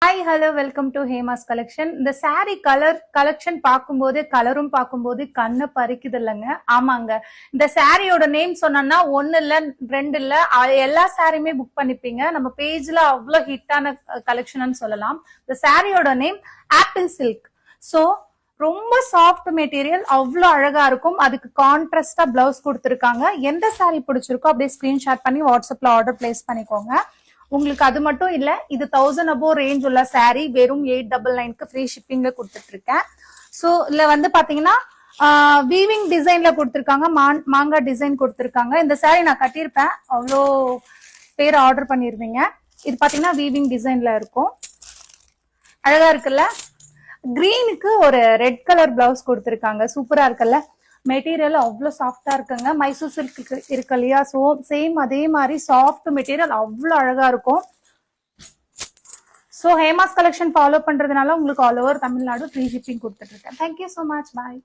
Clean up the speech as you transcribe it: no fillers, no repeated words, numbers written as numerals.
Hi hello welcome to Hema's collection. இந்த sorry collection பார்க்கும்போது கலரும் பார்க்கும்போது கண்ணை பறிக்குது இல்லைங்க. ஆமாங்க, இந்த சாரியோட நேம் சொன்னா ஒன்னு இல்ல ரெண்டு இல்ல எல்லா சாரியுமே புக் பண்ணிப்பீங்க. நம்ம பேஜ்ல அவ்வளவு ஹிட்டான கலெக்ஷன் சொல்லலாம். இந்த சாரியோட நேம் ஆப்பிள் சில்க். சோ ரொம்ப சாஃப்ட் மெட்டீரியல், அவ்வளோ அழகா இருக்கும். அதுக்கு கான்ட்ராஸ்டா பிளவுஸ் கொடுத்துருக்காங்க. எந்த சாரி பிடிச்சிருக்கோ அப்படியே ஸ்கிரீன்ஷாட் பண்ணி வாட்ஸ்அப்ல ஆர்டர் பிளேஸ் பண்ணிக்கோங்க. உங்களுக்கு அது மட்டும் இல்ல, இது 1000 above ரேஞ்ச் உள்ள சாரி வெறும் 899க்கு ஃப்ரீ ஷிப்பிங்ல கொடுத்துட்டு இருக்கேன். சோ இதுல வந்து பாத்தீங்கன்னா வீவிங் டிசைன்ல கொடுத்துருக்காங்க, மாங்கா டிசைன் கொடுத்துருக்காங்க. இந்த சாரி நான் கட்டியிருப்பேன், அவ்வளோ பேர் ஆர்டர் பண்ணிருந்தீங்க. இது பாத்தீங்கன்னா வீவிங் டிசைன்ல இருக்கும், அழகா இருக்குல்ல. கிரீனுக்கு ஒரு ரெட் கலர் பிளவுஸ் கொடுத்துருக்காங்க, சூப்பரா இருக்குல்ல. மெட்டீரியல் அவ்வளோ சாஃப்டா இருக்குங்க. மைசூர் சில்க் இருக்கு இல்லையா, ஸோ சேம் அதே மாதிரி சாஃப்ட் மெட்டீரியல் அவ்வளோ அழகா இருக்கும். ஸோ ஹேமாஸ் கலெக்ஷன் ஃபாலோ பண்றதுனால உங்களுக்கு all over Tamil Nadu free shipping கொடுத்துட்டு இருக்கேன். தேங்க்யூ ஸோ மச், பாய்.